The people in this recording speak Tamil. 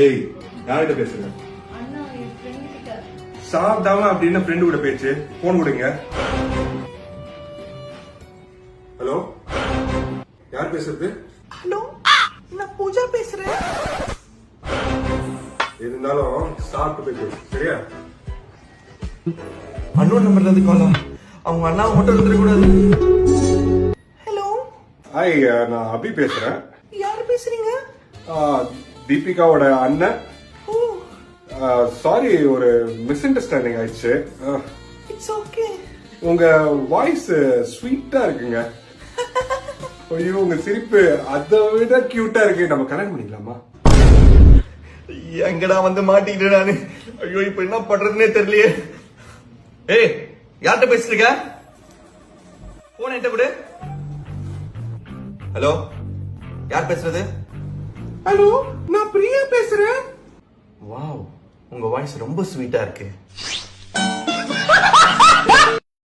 ஏய், யார்கிட்ட பேசுற? அண்ணா என் ஃப்ரெண்ட் கிட்ட. சாப்பிடாம அப்படின்னு ஃப்ரெண்டு கூட பேச்சு. போன் கொடுங்க. ஹலோ, யார் பேசுறது? ஹலோ, நான் பூஜா பேசுறேன். இருந்தாலும் சாப்பிட்டு போய் பேசு, சரியா? அண்ணன் நம்பர்ல இருந்து காலா. அவங்க அண்ணாவை மட்டும் எடுத்துடக்கூடாது. ஹலோ, ஹாய், நான் அபி பேசுறேன். யாரு பேசுறீங்க? தீபிகாவோட அண்ணன். ஓ, சாரி, ஒரு மிஸ் அண்டர்ஸ்டாண்டிங் ஆயிடுச்சு. It's okay. உங்க வாய்ஸ் ஸ்வீட்டா இருக்குங்க. ஐயோ, உங்க சிரிப்பு அதை விட கியூட்டா இருக்கு. நம்ம கல்யாணம் பண்ணிக்கலாமா? எங்கடா வந்து மாட்டிக்கிட்டு நானு. ஐயோ, இப்ப என்ன பண்றதுன்னே தெரியலையே. ஏய், யார்கிட்ட பேசிருக்க? போன் என்கிட்ட கொடு. ஹலோ, யார் பேசுறது? ஹலோ, நான் பிரியா பேசுறேன். வாவ், உங்க வாய்ஸ் ரொம்ப ஸ்வீட்டா இருக்கு.